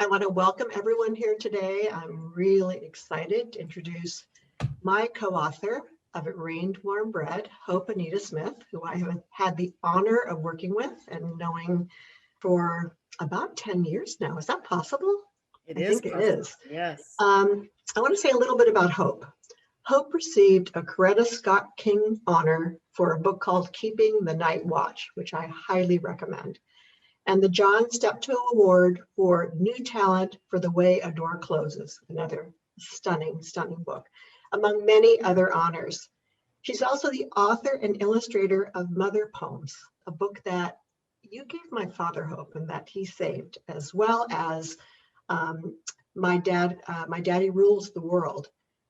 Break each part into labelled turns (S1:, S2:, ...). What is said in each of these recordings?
S1: I want to welcome everyone here today. I'm really excited to introduce my co-author of It Rained Warm Bread, Hope Anita Smith, who I have had the honor of working with and knowing for about 10 years now. Is that possible?
S2: It
S1: I
S2: is
S1: think it
S2: possible.
S1: is.
S2: Yes.
S1: I want to say a little bit about Hope. Hope received a Coretta Scott King honor for a book called Keeping the Night Watch, which I highly recommend, and the John Steptoe Award for New Talent for The Way a Door Closes, another stunning, stunning book, among many other honors. She's also the author and illustrator of Mother Poems, a book that you gave my father hope and that he saved, as well as um, My Daddy Rules the World,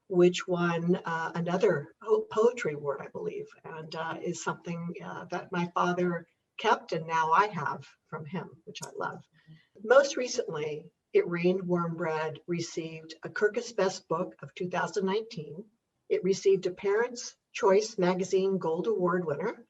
S1: which won another poetry award, I believe, and is something that my father kept and now I have from him, which I love. Most recently, It Rained Warm Bread received a Kirkus Best Book of 2019. It received a Parents' Choice Magazine Gold Award winner.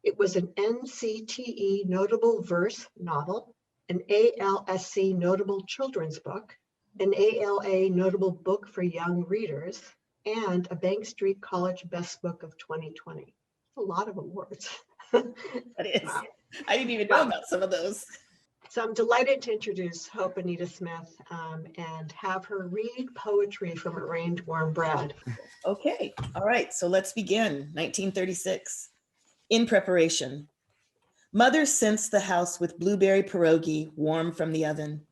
S1: It was an NCTE Notable Verse Novel, an ALSC Notable Children's Book, an ALA Notable Book for Young Readers, and a Bank Street College Best Book of 2020. A lot of awards.
S2: That is.
S1: Wow.
S2: I didn't even know about some of those.
S1: So I'm delighted to introduce Hope Anita Smith and have her read poetry from It Rained Warm Bread.
S2: Okay. All right. So let's begin. 1936. In preparation. Mother scents the house with blueberry pierogi warm from the oven.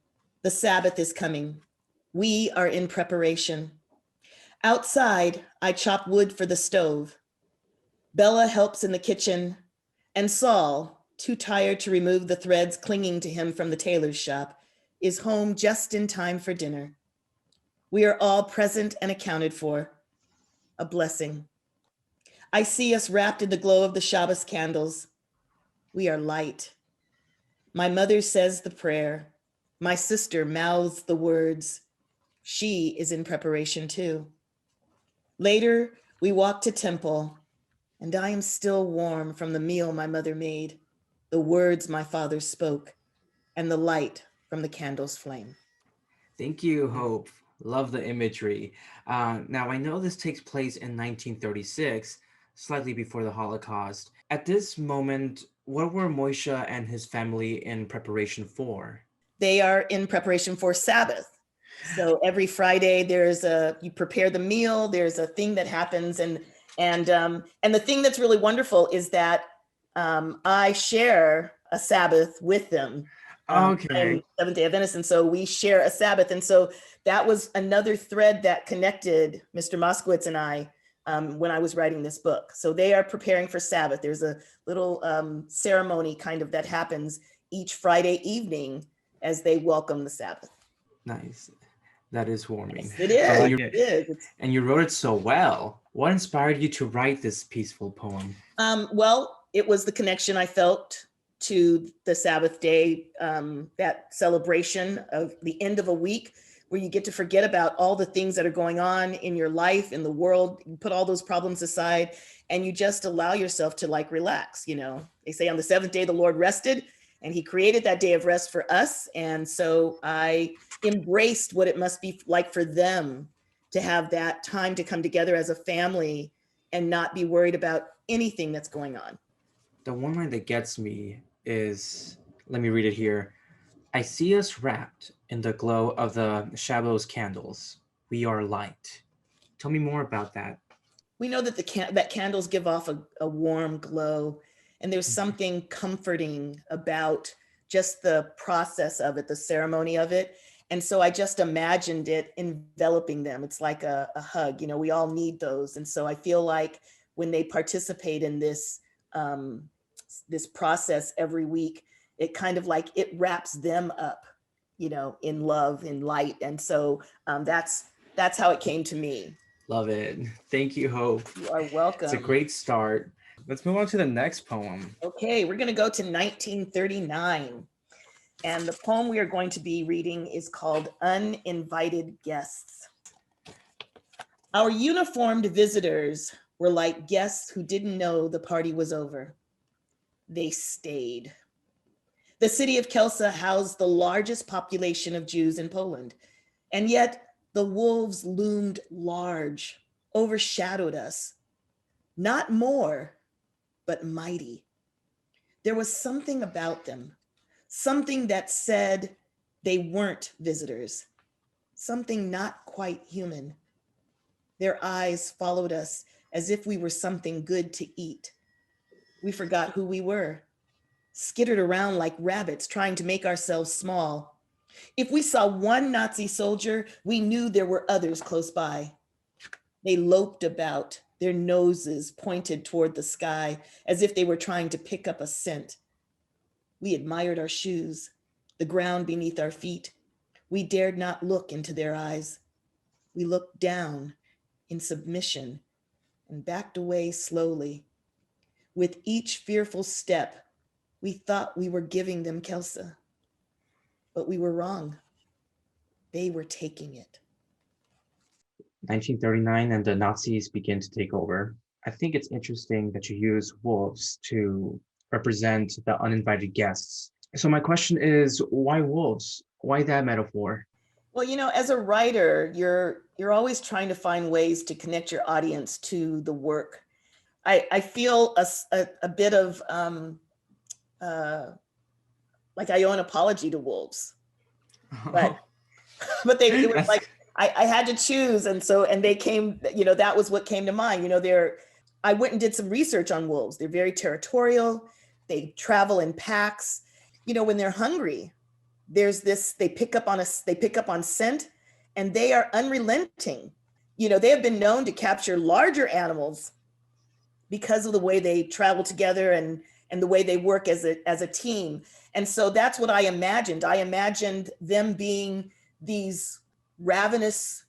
S2: The Sabbath is coming. We are in preparation. Outside, I chop wood for the stove. Bella helps in the kitchen, and Saul, too tired to remove the threads clinging to him from the tailor's shop, is home just in time for dinner. We are all present and accounted for. A blessing. I see us wrapped in the glow of the Shabbos candles. We are light. My mother says the prayer. My sister mouths the words. She is in preparation too. Later, we walk to temple, and I am still warm from the meal my mother made, the words my father spoke, and the light from the candle's flame.
S3: Thank you, Hope. Love the imagery. Now, I know this takes place in 1936, slightly before the Holocaust. At this moment, what were Moishe and his family in preparation for?
S2: They are in preparation for Sabbath. So every Friday, you prepare the meal. There's a thing that happens, and the thing that's really wonderful is that I share a Sabbath with them.
S3: Okay.
S2: Seventh-day Adventist, and so we share a Sabbath, and so that was another thread that connected Mr. Moskowitz and I when I was writing this book. So they are preparing for Sabbath. There's a little ceremony kind of that happens each Friday evening as they welcome the Sabbath.
S3: Nice. That is warming.
S2: Yes, it is. It is.
S3: And you wrote it so well. What inspired you to write this peaceful poem?
S2: Well, it was the connection I felt to the Sabbath day, that celebration of the end of a week where you get to forget about all the things that are going on in your life, in the world. You put all those problems aside and you just allow yourself to relax. They say on the seventh day, the Lord rested, and he created that day of rest for us. And so I embraced what it must be like for them to have that time to come together as a family and not be worried about anything that's going on.
S3: The one line that gets me is, let me read it here. I see us wrapped in the glow of the Shabbos candles. We are light. Tell me more about that.
S2: We know that that candles give off a warm glow, and there's something comforting about just the process of it, the ceremony of it. And so I just imagined it enveloping them. It's like a hug. We all need those. And so I feel like when they participate in this this process every week, it kind of it wraps them up, in love, in light. And so that's how it came to me.
S3: Love it. Thank you, Hope.
S2: You are welcome.
S3: It's a great start. Let's move on to the next poem.
S2: Okay, we're going to go to 1939. And the poem we are going to be reading is called Uninvited Guests. Our uniformed visitors were like guests who didn't know the party was over. They stayed. The city of Kielce housed the largest population of Jews in Poland. And yet the wolves loomed large, overshadowed us. Not more, but mighty. There was something about them, something that said they weren't visitors, something not quite human. Their eyes followed us as if we were something good to eat. We forgot who we were, skittered around like rabbits trying to make ourselves small. If we saw one Nazi soldier, we knew there were others close by. They loped about, their noses pointed toward the sky as if they were trying to pick up a scent. We admired our shoes, the ground beneath our feet. We dared not look into their eyes. We looked down in submission and backed away slowly. With each fearful step, we thought we were giving them Kielce, but we were wrong. They were taking it.
S3: 1939 and the Nazis begin to take over. I think it's interesting that you use wolves to represent the uninvited guests. So my question is, why wolves? Why that metaphor?
S2: Well, you know, as a writer, you're always trying to find ways to connect your audience to the work. I feel a bit of like I owe an apology to wolves, but it was like I had to choose, and they came. You know, that was what came to mind. You know, I went and did some research on wolves. They're very territorial. They travel in packs. You know, when they're hungry, there's this. They pick up on scent, and they are unrelenting. You know, they have been known to capture larger animals because of the way they travel together and the way they work as a team. And so that's what I imagined. I imagined them being these ravenous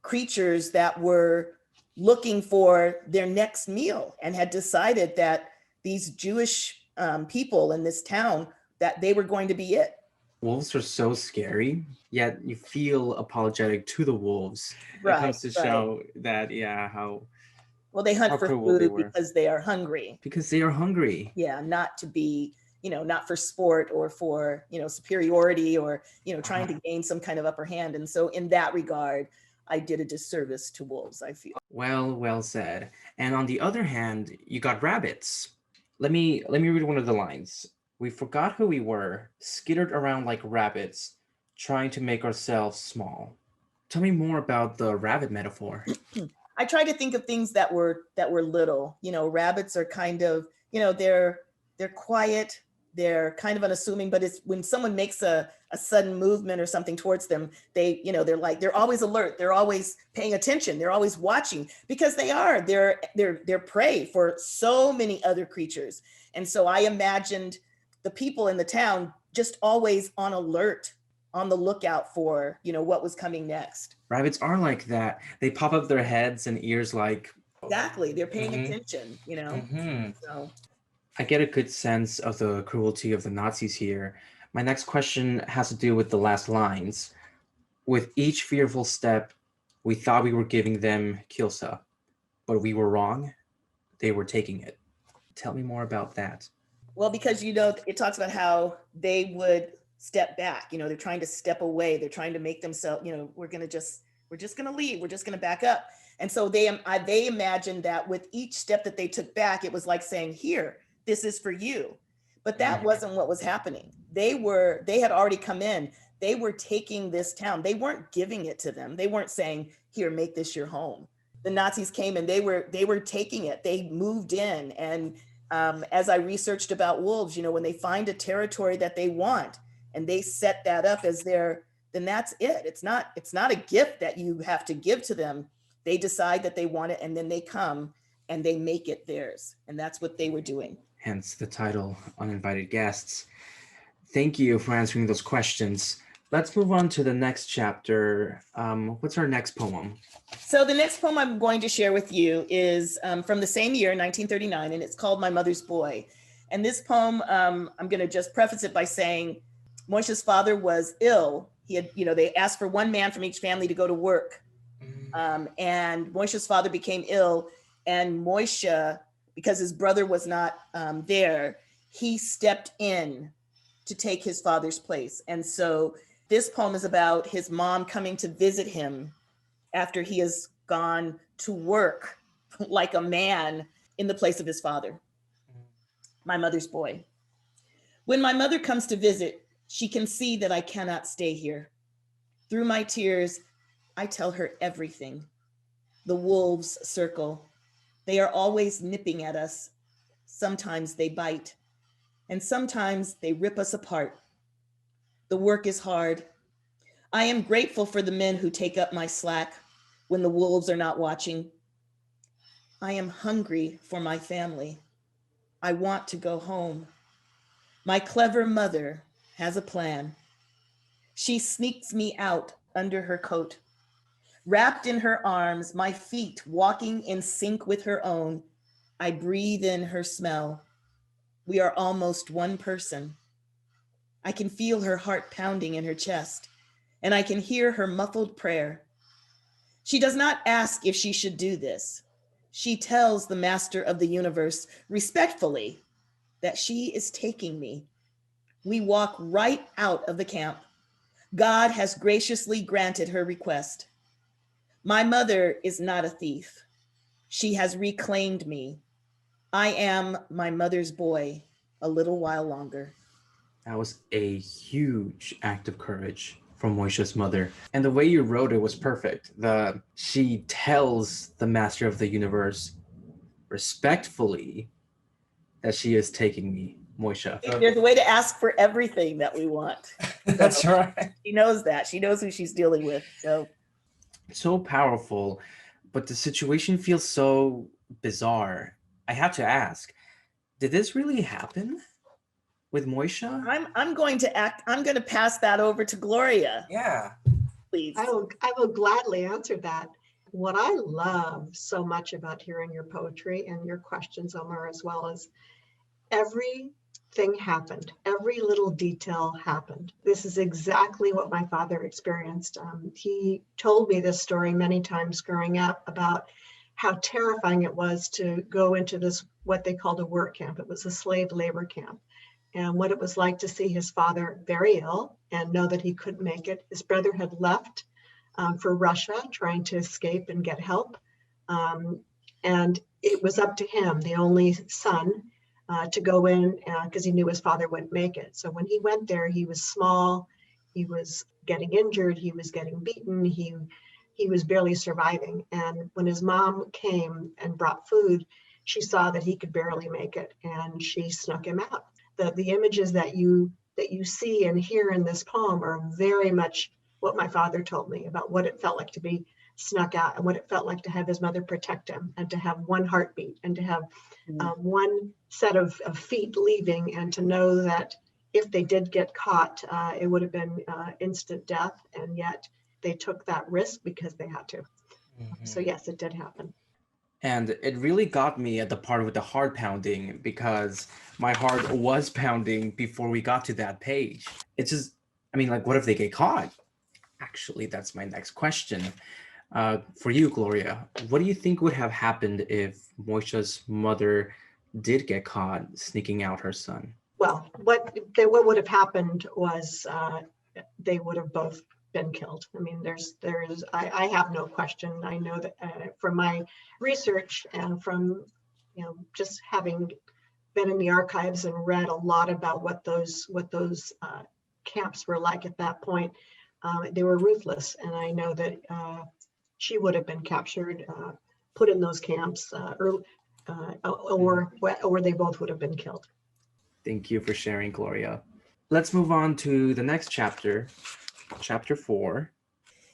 S2: creatures that were looking for their next meal and had decided that these Jewish people in this town, that they were going to be it.
S3: Wolves are so scary, yet you feel apologetic to the wolves.
S2: Right,
S3: it comes to show that, how
S2: well, they hunt
S3: how
S2: for
S3: cruel they
S2: food
S3: were.
S2: because they are hungry.
S3: Because they are hungry.
S2: Yeah, not to be, not for sport or for, superiority or, trying to gain some kind of upper hand. And so in that regard, I did a disservice to wolves, I feel.
S3: Well said. And on the other hand, you got rabbits. Let me read one of the lines. We forgot who we were, skittered around like rabbits, trying to make ourselves small. Tell me more about the rabbit metaphor.
S2: I try to think of things that were little. Rabbits are kind of, they're quiet, they're kind of unassuming, but it's when someone makes a sudden movement or something towards them, they're always alert, they're always paying attention, they're always watching, because they're prey for so many other creatures. And so I imagined the people in the town just always on alert, on the lookout for, what was coming next.
S3: Rabbits are like that. They pop up their heads and ears like...
S2: Exactly. They're paying attention, So
S3: I get a good sense of the cruelty of the Nazis here. My next question has to do with the last lines. With each fearful step, we thought we were giving them Kielce, but we were wrong. They were taking it. Tell me more about that.
S2: Well, because, it talks about how they would step back, they're trying to step away. They're trying to make themselves, we're just going to leave. We're just going to back up. And so they imagined that with each step that they took back, it was like saying, here, this is for you. But that wasn't what was happening. They had already come in. They were taking this town. They weren't giving it to them. They weren't saying, here, make this your home. The Nazis came and they were taking it. They moved in. And as I researched about wolves, when they find a territory that they want and they set that up as then that's it. It's not a gift that you have to give to them. They decide that they want it, and then they come and they make it theirs. And that's what they were doing.
S3: Hence the title, Uninvited Guests. Thank you for answering those questions. Let's move on to the next chapter. What's our next poem?
S2: So the next poem I'm going to share with you is from the same year, 1939, and it's called My Mother's Boy. And this poem, I'm going to just preface it by saying Moishe's father was ill. He had, they asked for one man from each family to go to work. And Moishe's father became ill, and Moishe, because his brother was not there, he stepped in to take his father's place. And so this poem is about his mom coming to visit him after he has gone to work like a man in the place of his father. My mother's boy. When my mother comes to visit, she can see that I cannot stay here. Through my tears, I tell her everything. The wolves circle. They are always nipping at us. Sometimes they bite, and sometimes they rip us apart. The work is hard. I am grateful for the men who take up my slack when the wolves are not watching. I am hungry for my family. I want to go home. My clever mother has a plan. She sneaks me out under her coat. Wrapped in her arms, my feet walking in sync with her own, I breathe in her smell. We are almost one person. I can feel her heart pounding in her chest, and I can hear her muffled prayer. She does not ask if she should do this. She tells the master of the universe respectfully that she is taking me. We walk right out of the camp. God has graciously granted her request. My mother is not a thief. She has reclaimed me. I am my mother's boy a little while longer.
S3: That was a huge act of courage from Moisha's mother. And the way you wrote it was perfect. She tells the master of the universe respectfully that she is taking me, Moisha.
S2: There's a way to ask for everything that we want.
S3: That's right.
S2: She knows that. She knows who she's dealing with.
S3: So powerful, but the situation feels so bizarre. I have to ask, did this really happen with Moisha?
S2: I'm going to pass that over to Gloria.
S3: Yeah.
S2: Please.
S1: I will gladly answer that. What I love so much about hearing your poetry and your questions, Omar, as well as everything happened. Every little detail happened. This is exactly what my father experienced. He told me this story many times growing up about how terrifying it was to go into this, what they called a work camp. It was a slave labor camp. And what it was like to see his father very ill and know that he couldn't make it. His brother had left for Russia, trying to escape and get help. And it was up to him, the only son, to go in because he knew his father wouldn't make it. So when he went there, he was small, he was getting injured, he was getting beaten, he was barely surviving. And when his mom came and brought food, she saw that he could barely make it, and she snuck him out. The images that you see and hear in this poem are very much what my father told me about what it felt like to be snuck out and what it felt like to have his mother protect him and to have one heartbeat and to have one set of feet leaving, and to know that if they did get caught, it would have been instant death. And yet they took that risk because they had to. Mm-hmm. So yes, it did happen.
S3: And it really got me at the part with the heart pounding, because my heart was pounding before we got to that page. It's just, I mean, like, what if they get caught? Actually, that's my next question. For you, Gloria, what do you think would have happened if Moisha's mother did get caught sneaking out her son?
S1: Well, what would have happened was they would have both been killed. I mean, I have no question. I know that from my research and from, just having been in the archives and read a lot about what those camps were like at that point, they were ruthless. And I know that she would have been captured, put in those camps, or they both would have been killed.
S3: Thank you for sharing, Gloria. Let's move on to the next chapter, chapter 4.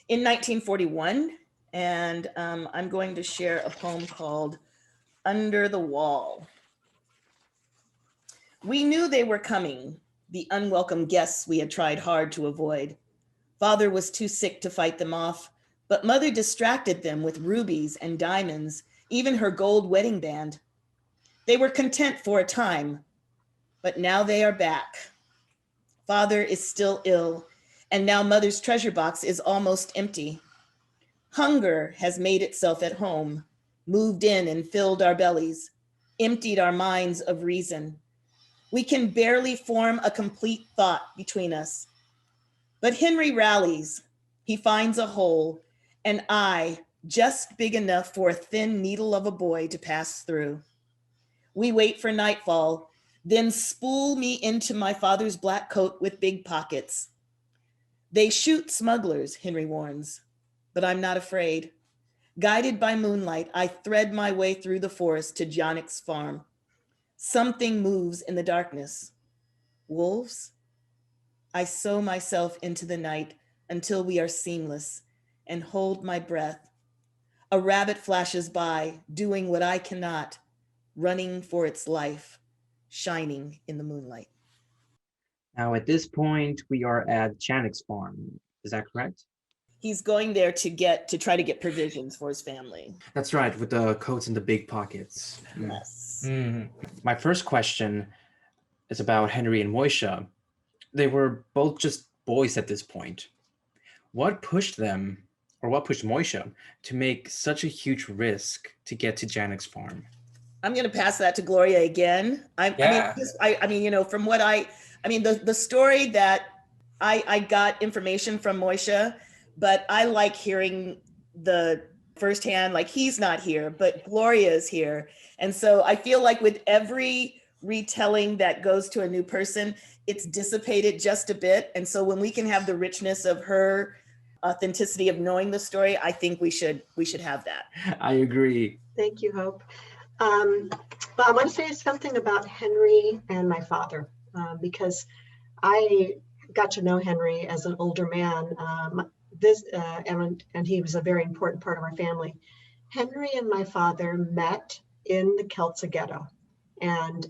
S2: In 1941, and I'm going to share a poem called Under the Wall. We knew they were coming, the unwelcome guests we had tried hard to avoid. Father was too sick to fight them off, but Mother distracted them with rubies and diamonds, even her gold wedding band. They were content for a time, but now they are back. Father is still ill, and now Mother's treasure box is almost empty. Hunger has made itself at home, moved in and filled our bellies, emptied our minds of reason. We can barely form a complete thought between us. But Henry rallies. He finds a hole, an eye just big enough for a thin needle of a boy to pass through. We wait for nightfall, then spool me into my father's black coat with big pockets. They shoot smugglers, Henry warns, but I'm not afraid. Guided by moonlight, I thread my way through the forest to Jonik's farm. Something moves in the darkness. Wolves? I sew myself into the night until we are seamless and hold my breath. A rabbit flashes by, doing what I cannot, running for its life, shining in the moonlight.
S3: Now, at this point, we are at Janek's farm. Is that correct?
S2: He's going there to try to get provisions for his family.
S3: That's right, with the coats and the big pockets.
S2: Yes.
S3: My first question is about Henry and Moisha. They were both just boys at this point. What pushed them, or what pushed Moisha, to make such a huge risk to get to Janek's farm?
S2: I'm going to pass that to Gloria again. I mean, you know, from what the story that I got information from Moisha, but I like hearing the firsthand, like he's not here, but Gloria is here. And so I feel like with every retelling that goes to a new person, it's dissipated just a bit. And so when we can have the richness of her authenticity of knowing the story, I think we should have that.
S3: I agree.
S1: Thank you, Hope. But I want to say something about Henry and my father, because I got to know Henry as an older man, and he was a very important part of our family. Henry and my father met in the Kelsa ghetto, and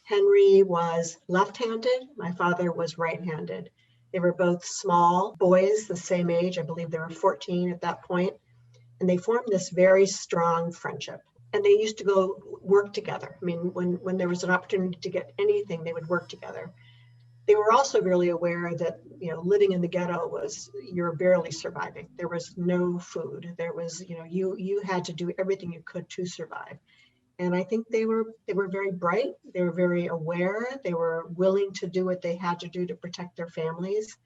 S1: Henry was left-handed, my father was right-handed. They were both small boys, the same age, I believe they were 14 at that point, and they formed this very strong friendship. And they used to go work together. I mean, when there was an opportunity to get anything, they would work together. They were also really aware that, you know, living in the ghetto was, you're barely surviving. There was no food. There was, you know, you had to do everything you could to survive. And I think they were very bright. They were very aware. They were willing to do what they had to do to protect their families.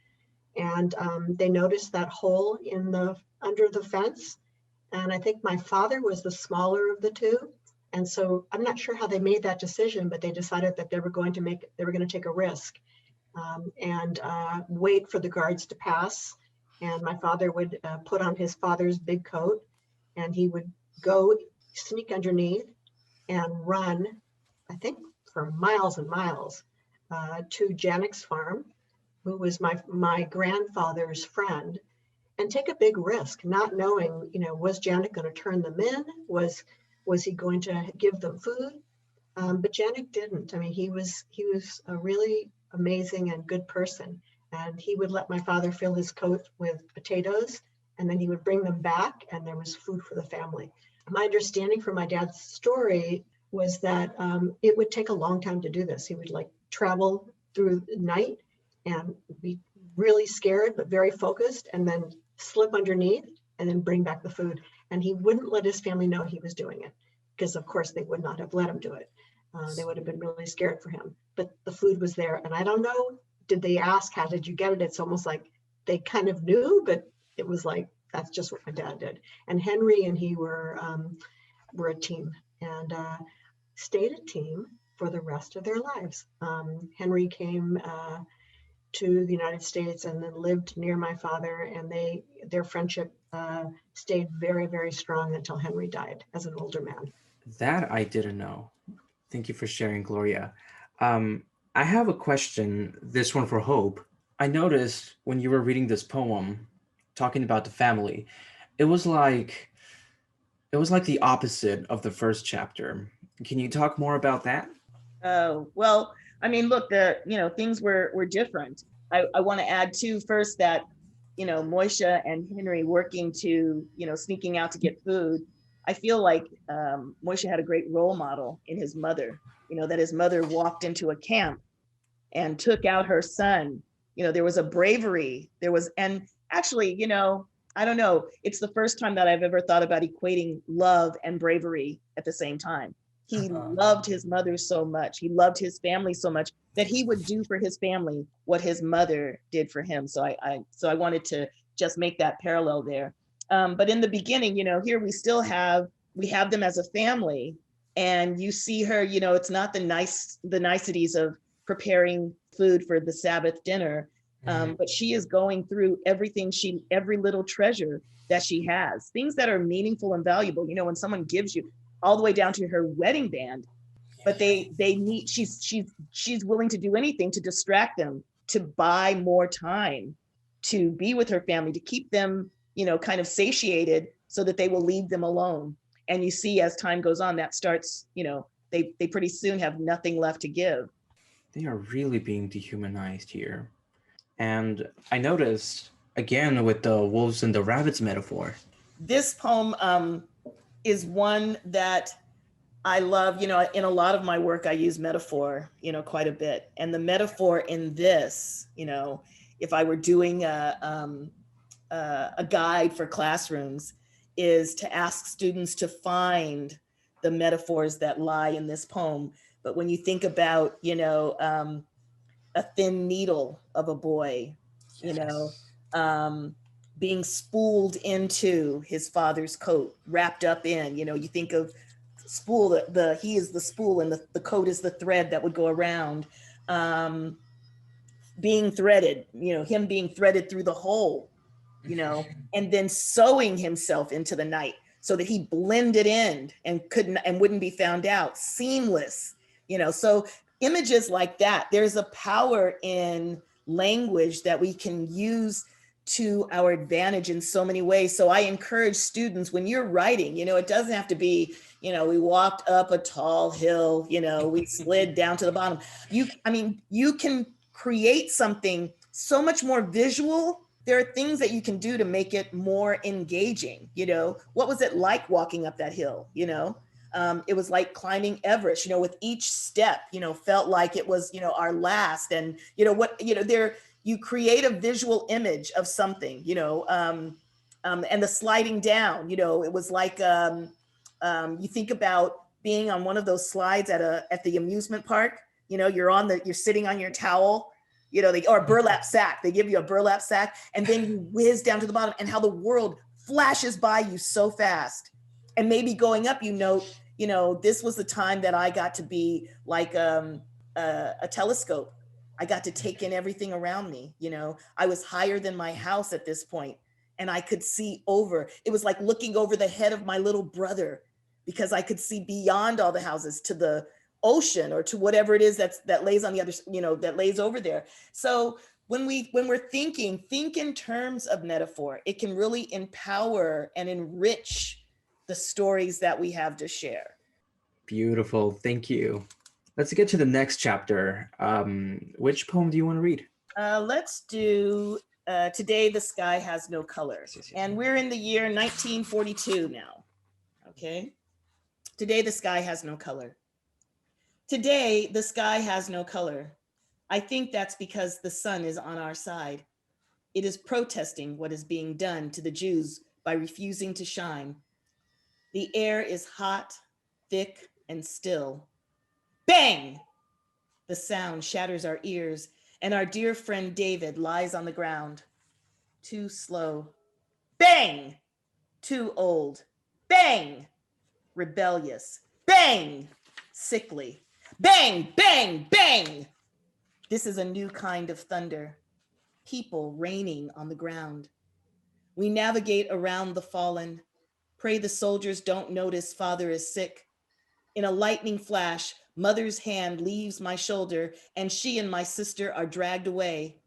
S1: And they noticed that hole under the fence. And I think my father was the smaller of the two. And so I'm not sure how they made that decision, but they decided that they were going to take a risk and wait for the guards to pass. And my father would put on his father's big coat, and he would go sneak underneath and run, I think for miles and miles, to Janek's farm, who was my grandfather's friend, and take a big risk, not knowing, you know, was Janek going to turn them in? Was he going to give them food? But Janek didn't. I mean, he was a really amazing and good person. And he would let my father fill his coat with potatoes, and then he would bring them back, and there was food for the family. My understanding from my dad's story was that it would take a long time to do this. He would like travel through the night and be really scared, but very focused, and then slip underneath and then bring back the food. And he wouldn't let his family know he was doing it, because of course they would not have let him do it. They would have been really scared for him, but the food was there. And I don't know, did they ask, how did you get it? It's almost like they kind of knew, but it was like, that's just what my dad did. And Henry and he were a team, and stayed a team for the rest of their lives. Henry came to the United States and then lived near my father, and their friendship stayed very, very strong until Henry died as an older man.
S3: That I didn't know. Thank you for sharing, Gloria. I have a question, this one for Hope. I noticed when you were reading this poem, talking about the family, it was like the opposite of the first chapter. Can you talk more about that?
S2: Oh, well, I mean, look, things were different. I want to add too, first, that, you know, Moisha and Henry working to, you know, sneaking out to get food. I feel like Moisha had a great role model in his mother, you know, that his mother walked into a camp and took out her son. You know, there was a bravery, and actually, you know, I don't know, it's the first time that I've ever thought about equating love and bravery at the same time. He loved his mother so much. He loved his family so much that he would do for his family what his mother did for him. So I wanted to just make that parallel there. But in the beginning, here we have them as a family, and you see her, it's not the niceties of preparing food for the Sabbath dinner, but she is going through everything, every little treasure that she has, things that are meaningful and valuable. When someone gives you, all the way down to her wedding band, but they need, she's willing to do anything to distract them, to buy more time, to be with her family, to keep them, kind of satiated so that they will leave them alone. And you see, as time goes on, that starts, they pretty soon have nothing left to give.
S3: They are really being dehumanized here. And I noticed, again, with the wolves and the rabbits metaphor.
S2: This poem is one that I love. In a lot of my work, I use metaphor, quite a bit. And the metaphor in this, if I were doing a guide for classrooms, is to ask students to find the metaphors that lie in this poem. But when you think about, a thin needle of a boy, being spooled into his father's coat, wrapped up in, you think of spool, he is the spool and the coat is the thread that would go around, being threaded, him being threaded through the hole, and then sewing himself into the night so that he blended in and wouldn't be found out, seamless, so images like that. There's a power in language that we can use to our advantage in so many ways. So I encourage students, when you're writing, it doesn't have to be, we walked up a tall hill, we slid down to the bottom. You can create something so much more visual. There are things that you can do to make it more engaging. What was it like walking up that hill? It was like climbing Everest, with each step, felt like it was, our last. And, you create a visual image of something, and the sliding down, it was like, you think about being on one of those slides at the amusement park, you're sitting on your towel, or a burlap sack, they give you a burlap sack, and then you whiz down to the bottom, and how the world flashes by you so fast. And maybe going up, this was the time that I got to be like a telescope. I got to take in everything around me. I was higher than my house at this point, and I could see over. It was like looking over the head of my little brother, because I could see beyond all the houses to the ocean, or to whatever it is that lays on the other, that lays over there. So when we're thinking, think in terms of metaphor. It can really empower and enrich the stories that we have to share.
S3: Beautiful, thank you. Let's get to the next chapter. Which poem do you want to read?
S2: Let's do Today the Sky Has No Color. And we're in the year 1942 now, okay? Today the sky has no color. Today the sky has no color. I think that's because the sun is on our side. It is protesting what is being done to the Jews by refusing to shine. The air is hot, thick, and still. Bang! The sound shatters our ears, and our dear friend David lies on the ground. Too slow. Bang! Too old. Bang! Rebellious. Bang! Sickly. Bang, bang, bang! This is a new kind of thunder. People raining on the ground. We navigate around the fallen. Pray the soldiers don't notice father is sick. In a lightning flash, mother's hand leaves my shoulder, and she and my sister are dragged away.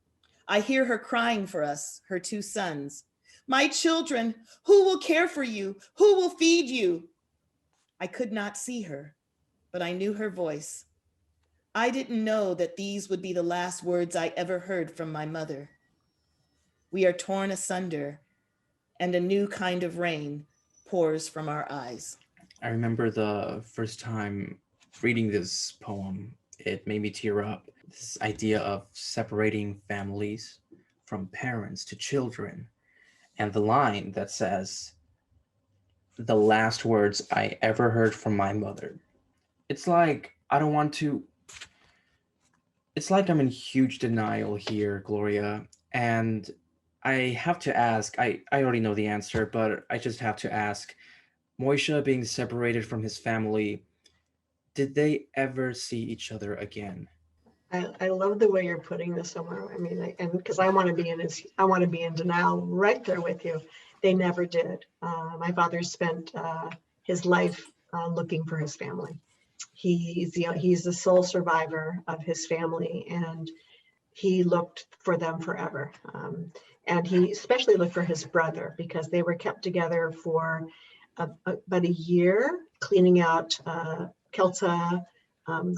S2: I hear her crying for us, her two sons. My children, who will care for you? Who will feed you? I could not see her, but I knew her voice. I didn't know that these would be the last words I ever heard from my mother. We are torn asunder, and a new kind of rain pours from our eyes.
S3: I remember the first time reading this poem, it made me tear up. This idea of separating families from parents to children, and the line that says, the last words I ever heard from my mother. It's like I don't want to. It's like I'm in huge denial here, Gloria. And I have to ask, I already know the answer, but I just have to ask, Moisha being separated from his family, did they ever see each other again?
S1: I love the way you're putting this somewhere. I mean, and because I want to be I want to be in denial right there with you. They never did. My father spent his life looking for his family. He's the sole survivor of his family, and he looked for them forever. And he especially looked for his brother because they were kept together for about a year, cleaning out Kelsa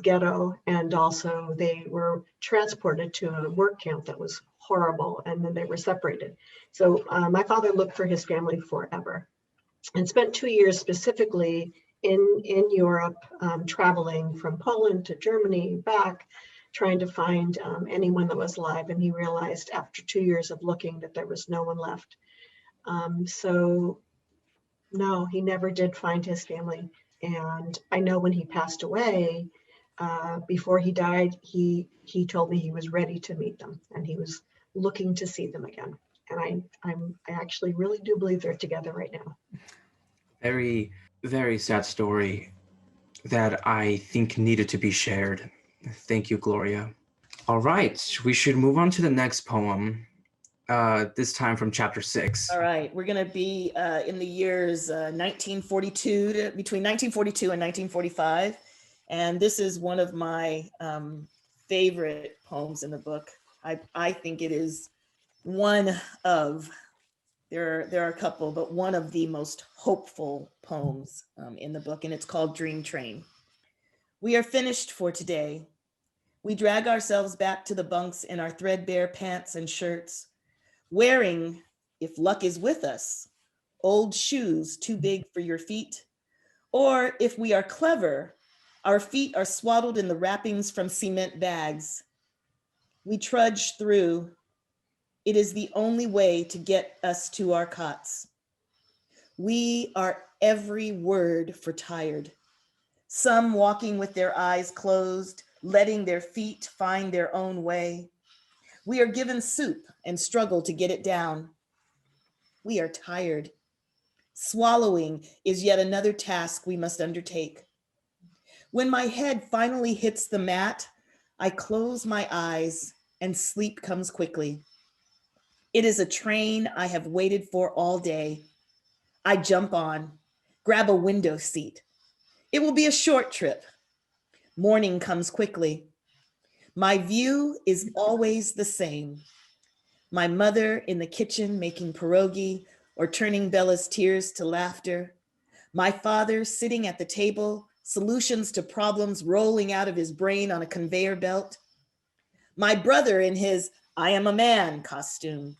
S1: ghetto, and also they were transported to a work camp that was horrible, and then they were separated. So my father looked for his family forever and spent 2 years specifically in Europe, traveling from Poland to Germany back, trying to find anyone that was alive. And he realized after 2 years of looking that there was no one left. So no, he never did find his family. And I know when he passed away, before he died, he told me he was ready to meet them and he was looking to see them again. And I actually really do believe they're together right now.
S3: Very, very sad story that I think needed to be shared. Thank you, Gloria. All right, we should move on to the next poem, this time from chapter 6.
S2: All right, we're going to be in the years 1942 between 1942 and 1945. And this is one of my favorite poems in the book. I think it is one of, there are a couple, but one of the most hopeful poems in the book, and it's called Dream Train. We are finished for today. We drag ourselves back to the bunks in our threadbare pants and shirts, wearing, if luck is with us, old shoes too big for your feet, or if we are clever, our feet are swaddled in the wrappings from cement bags. We trudge through. It is the only way to get us to our cots. We are every word for tired. Some walking with their eyes closed, letting their feet find their own way. We are given soup and struggle to get it down. We are tired. Swallowing is yet another task we must undertake. When my head finally hits the mat, I close my eyes and sleep comes quickly. It is a train I have waited for all day. I jump on, grab a window seat. It will be a short trip. Morning comes quickly. My view is always the same. My mother in the kitchen making pierogi or turning Bella's tears to laughter. My father sitting at the table, solutions to problems rolling out of his brain on a conveyor belt. My brother in his I am a man costume.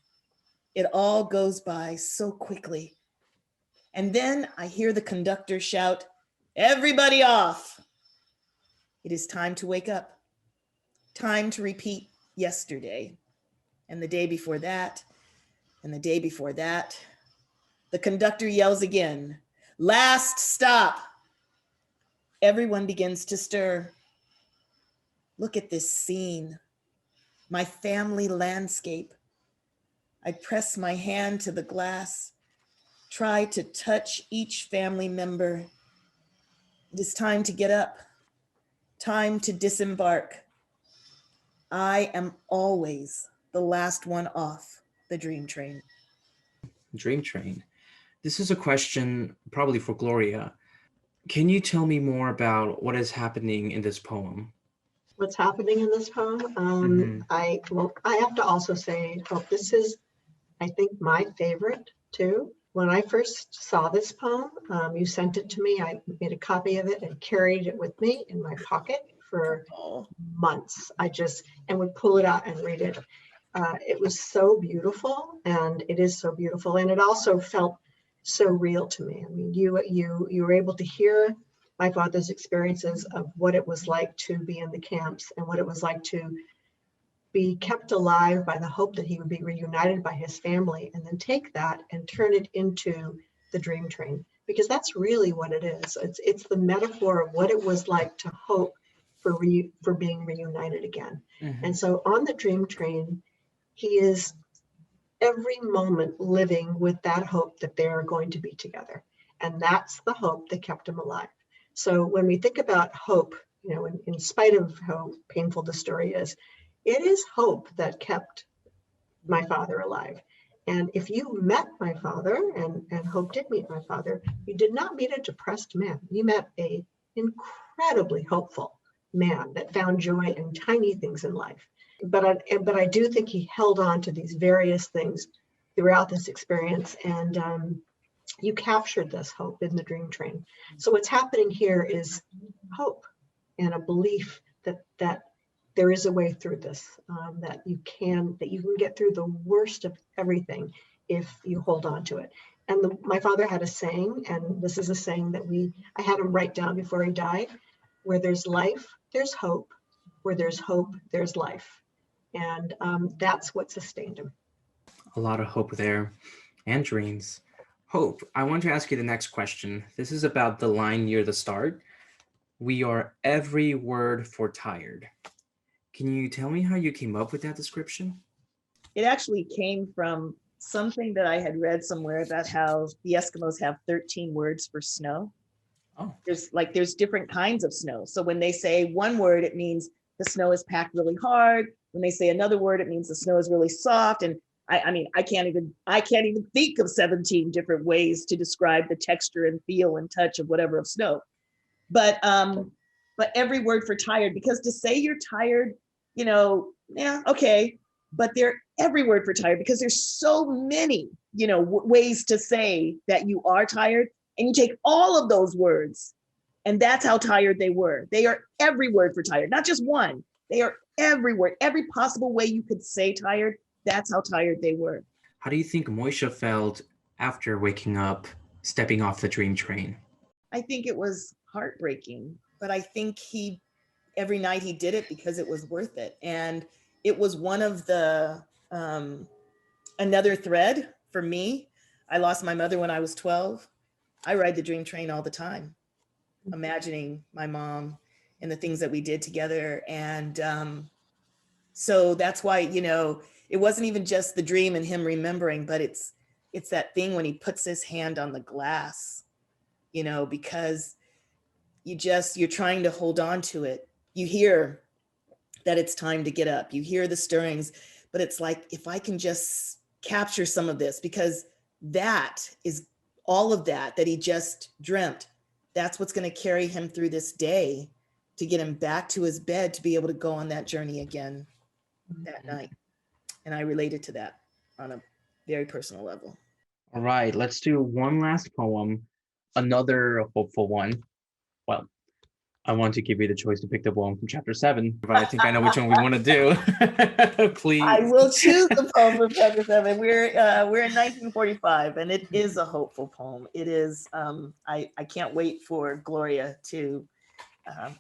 S2: It all goes by so quickly. And then I hear the conductor shout, "Everybody off." It is time to wake up. Time to repeat yesterday, and the day before that, and the day before that. The conductor yells again, "Last stop." Everyone begins to stir. Look at this scene, my family landscape. I press my hand to the glass, try to touch each family member. It is time to get up, time to disembark. I am always the last one off the dream train.
S3: Dream Train. This is a question probably for Gloria. Can you tell me more about what is happening in this poem?
S1: What's happening in this poem? I have to also say, this is, I think, my favorite too. When I first saw this poem, you sent it to me. I made a copy of it and carried it with me in my pocket for months. And would pull it out and read it. It was so beautiful, and it is so beautiful, and it also felt so real to me. I mean, you were able to hear my father's experiences of what it was like to be in the camps and what it was like to be kept alive by the hope that he would be reunited by his family, and then take that and turn it into the dream train. because that's really what it is. It's the metaphor of what it was like to hope for being reunited again.
S3: Mhm.
S1: And so on the dream train, he is every moment living with that hope that they are going to be together. And that's the hope that kept him alive. So when we think about hope, in spite of how painful the story is, it is hope that kept my father alive. And if you met my father, and Hope did meet my father, you did not meet a depressed man. You met a incredibly hopeful man that found joy in tiny things in life. But I do think he held on to these various things throughout this experience. And you captured this hope in the dream train. So what's happening here is hope and a belief that there is a way through this, that you can get through the worst of everything if you hold on to it. And my father had a saying, and this is a saying that I had him write down before he died: where there's life, there's hope. Where there's hope, there's life. And that's what sustained him.
S3: A lot of hope there, and dreams. Hope, I want to ask you the next question. This is about the line near the start. We are every word for tired. Can you tell me how you came up with that description?
S2: It actually came from something that I had read somewhere about how the Eskimos have 13 words for snow.
S3: Oh.
S2: There's different kinds of snow. So when they say one word, it means the snow is packed really hard. When they say another word, it means the snow is really soft. And I can't even think of 17 different ways to describe the texture and feel and touch of whatever of snow. But every word for tired, because to say you're tired, yeah, okay. But they're every word for tired, because there's so many, ways to say that you are tired. And you take all of those words, and that's how tired they were. They are every word for tired, not just one. They are every word, every possible way you could say tired. That's how tired they were.
S3: How do you think Moisha felt after waking up, stepping off the dream train?
S2: I think it was heartbreaking, but I think every night he did it because it was worth it. And it was one of the, another thread for me. I lost my mother when I was 12. I ride the dream train all the time, imagining my mom and the things that we did together. And so that's why, it wasn't even just the dream and him remembering, but it's that thing when he puts his hand on the glass, because you're trying to hold on to it. You hear that it's time to get up. You hear the stirrings, but it's like, if I can just capture some of this, because that is all of that he just dreamt. That's what's going to carry him through this day to get him back to his bed, to be able to go on that journey again that night. And I related to that on a very personal level.
S3: All right, let's do one last poem, another hopeful one. Well, I want to give you the choice to pick the poem from chapter 7, but I think I know which one we want to do. Please.
S2: I will choose the poem from chapter 7. We're in 1945, and it is a hopeful poem. It is. I can't wait for Gloria to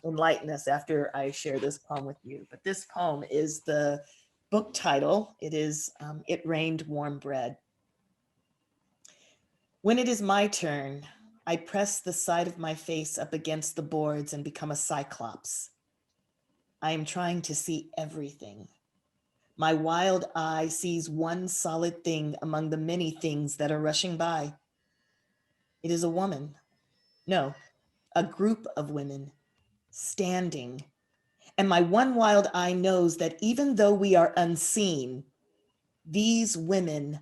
S2: enlighten us after I share this poem with you. But this poem is the book title. It is It Rained Warm Bread. When it is my turn, I press the side of my face up against the boards and become a cyclops. I am trying to see everything. My wild eye sees one solid thing among the many things that are rushing by. It is a woman. No, a group of women standing. And my one wild eye knows that even though we are unseen, these women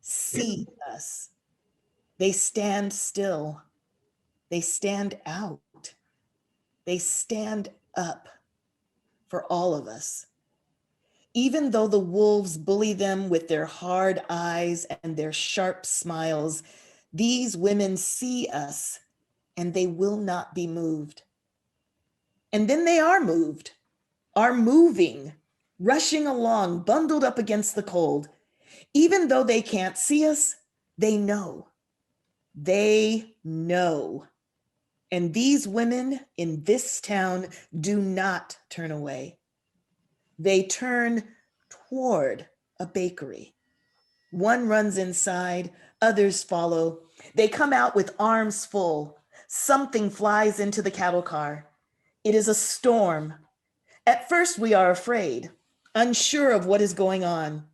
S2: see us. They stand still. They stand out. They stand up for all of us. Even though the wolves bully them with their hard eyes and their sharp smiles, these women see us and they will not be moved. And then they are moved, are moving, rushing along, bundled up against the cold. Even though they can't see us, they know. They know. And these women in this town do not turn away. They turn toward a bakery. One runs inside, others follow. They come out with arms full. Something flies into the cattle car. It is a storm. At first, we are afraid, unsure of what is going on.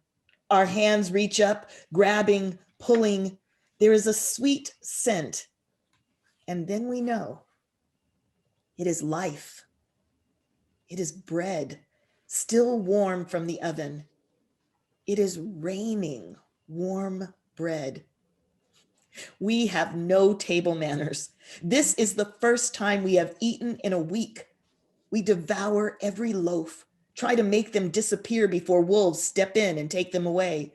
S2: Our hands reach up, grabbing, pulling. There is a sweet scent. And then we know it is life. It is bread, still warm from the oven. It is raining warm bread. We have no table manners. This is the first time we have eaten in a week. We devour every loaf, try to make them disappear before wolves step in and take them away.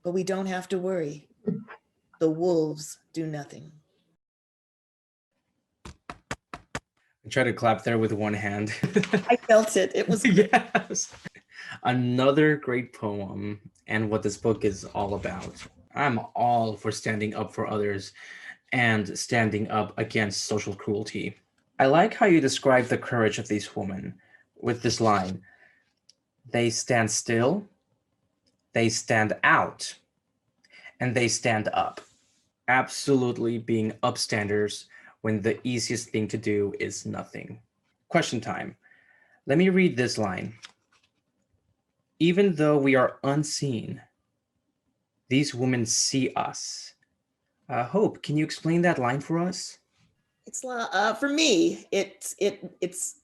S2: But we don't have to worry. The wolves do nothing.
S3: I try to clap there with one hand.
S2: I felt it. It was
S3: Yes. Another great poem, and what this book is all about. I'm all for standing up for others and standing up against social cruelty. I like how you describe the courage of these women with this line: they stand still, they stand out, and they stand up. Absolutely being upstanders when the easiest thing to do is nothing. Question time. Let me read this line. Even though we are unseen, these women see us. Hope, can you explain that line for us?
S2: It's for me. It's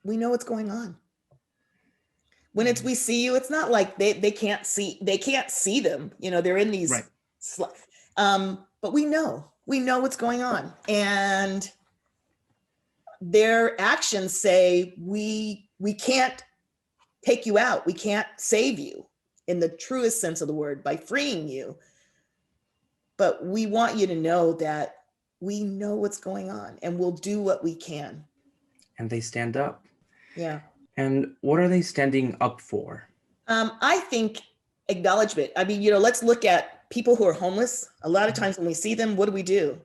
S2: we know what's going on. When it's we see you, it's not like they can't see them. You know, they're in these.
S3: Right.
S2: But we know what's going on, and their actions say we can't take you out. We can't save you in the truest sense of the word by freeing you. But we want you to know that we know what's going on and we'll do what we can.
S3: And they stand up.
S2: Yeah.
S3: And what are they standing up for?
S2: I think acknowledgement. I mean, let's look at people who are homeless. A lot of times when we see them, what do?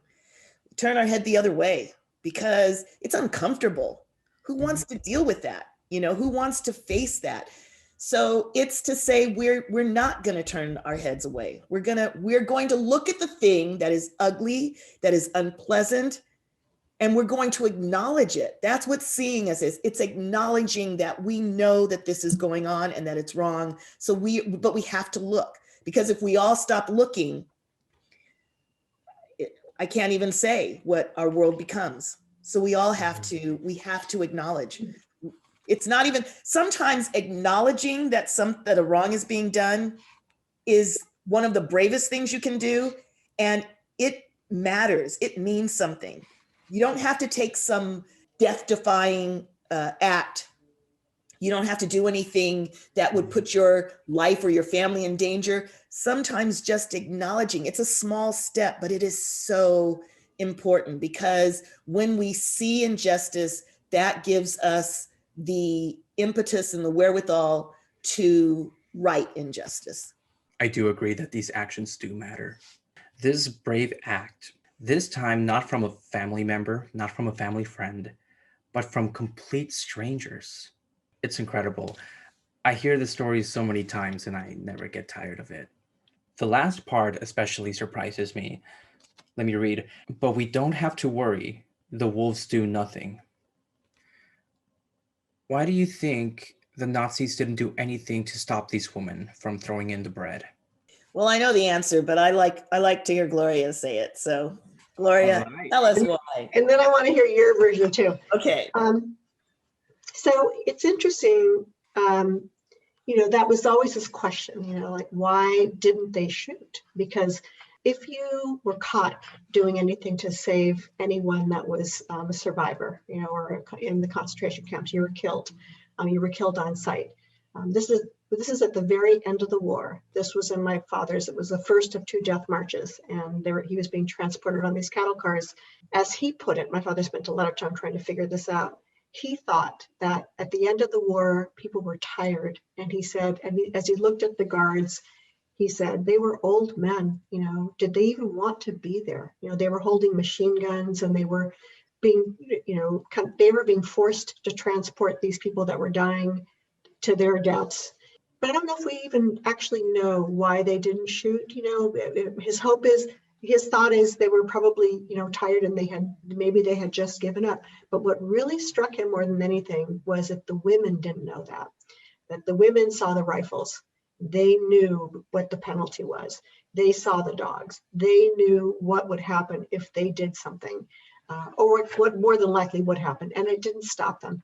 S2: We turn our head the other way because it's uncomfortable. Who wants to deal with that? Who wants to face that? So it's to say we're not going to turn our heads away. We're going to look at the thing that is ugly, that is unpleasant, and we're going to acknowledge it. That's what seeing us is. It's acknowledging that we know that this is going on and that it's wrong. But we have to look, because if we all stop looking, I can't even say what our world becomes. So we all have to acknowledge. It's not even, sometimes acknowledging that a wrong is being done is one of the bravest things you can do. And it matters. It means something. You don't have to take some death-defying act. You don't have to do anything that would put your life or your family in danger. Sometimes just acknowledging, it's a small step, but it is so important, because when we see injustice, that gives us the impetus and the wherewithal to right injustice.
S3: I do agree that these actions do matter. This brave act, this time not from a family member, not from a family friend, but from complete strangers. It's incredible. I hear the stories so many times and I never get tired of it. The last part especially surprises me. Let me read. But we don't have to worry. The wolves do nothing. Why do you think the Nazis didn't do anything to stop these women from throwing in the bread?
S2: Well, I know the answer, but I like to hear Gloria say it. So, Gloria,
S3: Right.
S2: tell us why.
S1: And then I want to hear your version too.
S2: Okay.
S1: So it's interesting, that was always this question, like, why didn't they shoot? Because if you were caught doing anything to save anyone that was a survivor, or in the concentration camps, you were killed. You were killed on site. This is at the very end of the war. This was in my father's. It was the first of 2 death marches, and he was being transported on these cattle cars. As he put it, my father spent a lot of time trying to figure this out. He thought that at the end of the war, people were tired, and he said, as he looked at the guards, he said, they were old men, did they even want to be there? They were holding machine guns, and they were being, they were being forced to transport these people that were dying to their deaths. But I don't know if we even actually know why they didn't shoot. His hope is his thought is they were probably, tired and maybe they had just given up. But what really struck him more than anything was that the women didn't know that the women saw the rifles. They knew what the penalty was. They saw the dogs. They knew what would happen if they did something, or what more than likely would happen. And it didn't stop them.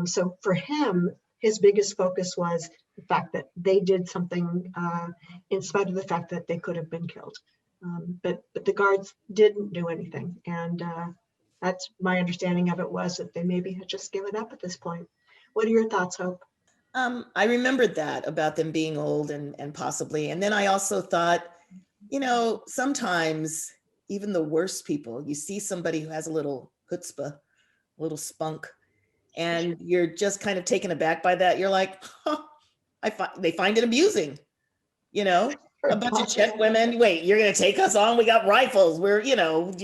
S1: So for him, his biggest focus was the fact that they did something in spite of the fact that they could have been killed. But the guards didn't do anything. And that's my understanding of it, was that they maybe had just given up at this point. What are your thoughts, Hope?
S2: I remembered that about them being old and possibly. And then I also thought, sometimes even the worst people, you see somebody who has a little chutzpah, a little spunk, and you're just kind of taken aback by that. You're like, they find it amusing, a bunch of Czech women. Wait, you're going to take us on? We got rifles. We're, do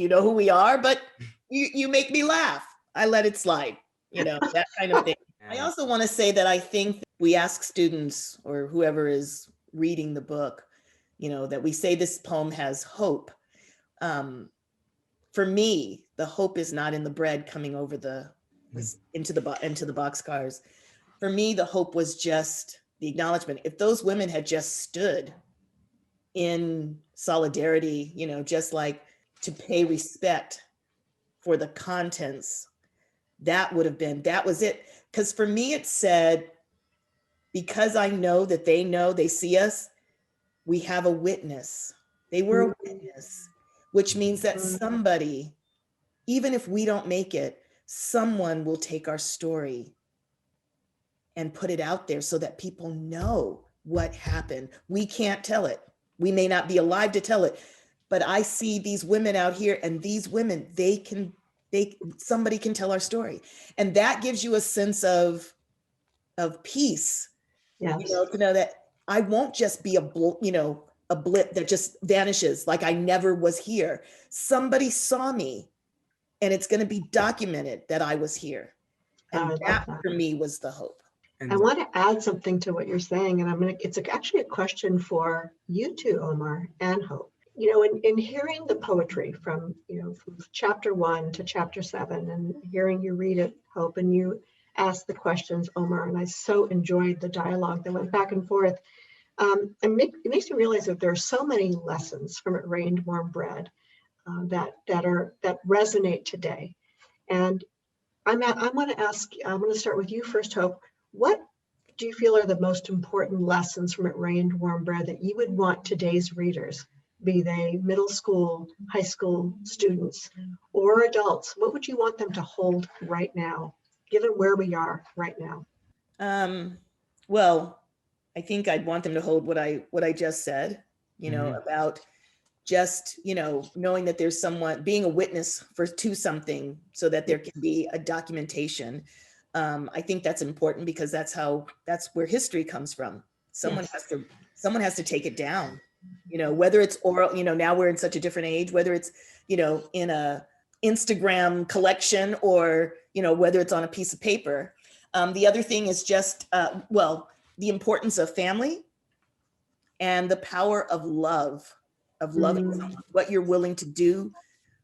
S2: you know who we are? But you make me laugh. I let it slide, that kind of thing. I also want to say that I think we ask students or whoever is reading the book, that we say this poem has hope. For me, the hope is not in the bread coming over into the boxcars. For me, the hope was just the acknowledgement. If those women had just stood in solidarity, just like to pay respect for the contents, that was it. Because for me, it said, because I know that they see us, we have a witness. They were a witness, which means that somebody, even if we don't make it, someone will take our story and put it out there so that people know what happened. We can't tell it. We may not be alive to tell it, but I see these women out here, and these women, somebody can tell our story. And that gives you a sense of peace.
S1: Yes.
S2: To know that I won't just be a blip that just vanishes, like I never was here. Somebody saw me, and it's going to be documented that I was here. And that for me was the hope.
S1: I want to add something to what you're saying, and it's actually a question for you too, Omar and Hope. In hearing the poetry from chapter 1 to chapter 7, and hearing you read it, Hope, and you ask the questions, Omar, and I so enjoyed the dialogue that went back and forth. It makes me realize that there are so many lessons from It Rained Warm Bread that resonate today. And I'm going to start with you first, Hope. What do you feel are the most important lessons from It Rained Warm Bread that you would want today's readers, be they middle school, high school students, or adults? What would you want them to hold right now, given where we are right now?
S2: Well, I think I'd want them to hold what I just said, about just, knowing that there's someone, being a witness to something so that there can be a documentation. I think that's important because that's where history comes from. Someone has to take it down, whether it's oral, now we're in such a different age, whether it's, in a Instagram collection or, whether it's on a piece of paper. The other thing is just, the importance of family and the power of love, of loving someone, what you're willing to do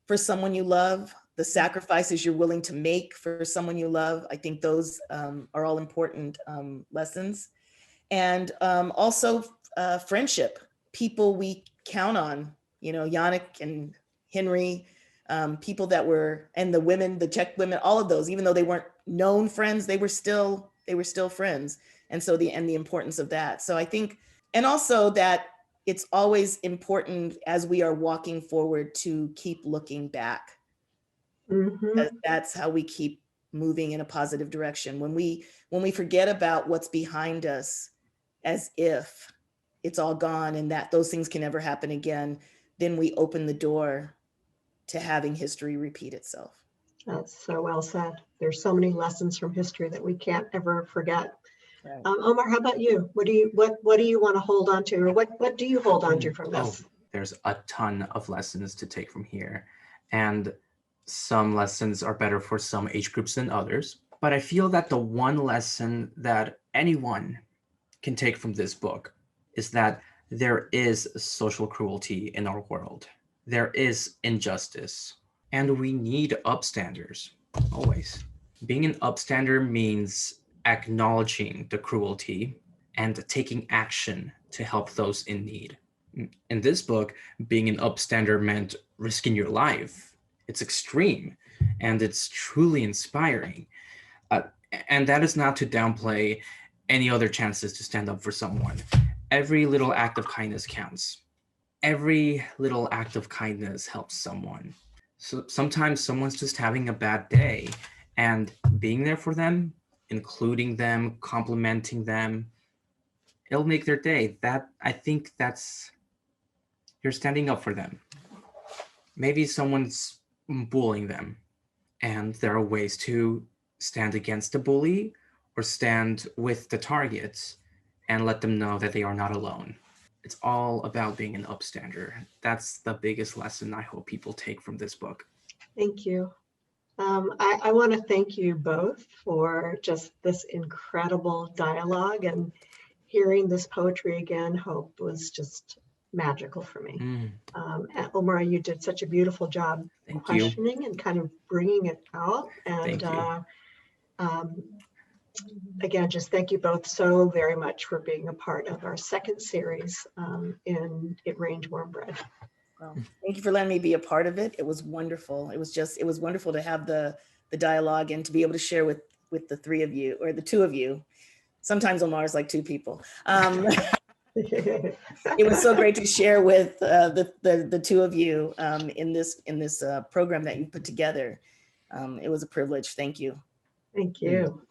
S2: for someone you love, the sacrifices you're willing to make for someone you love. I think those are all important lessons. And also friendship, people we count on, Yannick and Henry, people that were, and the women, the Czech women, all of those, even though they weren't known friends, they were still friends. And so the importance of that. So I think, and also that it's always important as we are walking forward to keep looking back. That's how we keep moving in a positive direction. When we forget about what's behind us, as if it's all gone and that those things can never happen again, then we open the door to having history repeat itself.
S1: That's so well said. There's so many lessons from history that we can't ever forget.
S2: Right.
S1: Omar, how about you? What do you want to hold on to, or what do you hold on to from this?
S3: There's a ton of lessons to take from here, and some lessons are better for some age groups than others. But I feel that the one lesson that anyone can take from this book is that there is social cruelty in our world. there is injustice, and we need upstanders, always. Being an upstander means acknowledging the cruelty and taking action to help those in need. In this book, being an upstander meant risking your life. It's extreme, and it's truly inspiring. And that is not to downplay any other chances to stand up for someone. Every little act of kindness counts. Every little act of kindness helps someone. So sometimes someone's just having a bad day, and being there for them, including them, complimenting them, it'll make their day. I think that's, you're standing up for them. Maybe someone's bullying them, and there are ways to stand against the bully or stand with the targets and let them know that they are not alone. It's all about being an upstander. That's the biggest lesson I hope people take from this book.
S1: Thank you. I want to thank you both for just this incredible dialogue, and hearing this poetry again, Hope, was just magical for me. And Omar, you did such a beautiful job questioning and kind of bringing it out. And again, just thank you both so very much for being a part of our second series in It Rained Warm Bread.
S2: Well, thank you for letting me be a part of it. It was wonderful. It was wonderful to have the dialogue and to be able to share with the three of you, or the two of you. Sometimes Omar is like two people. It was so great to share with the two of you in this program that you put together. It was a privilege. Thank you.
S1: Thank you.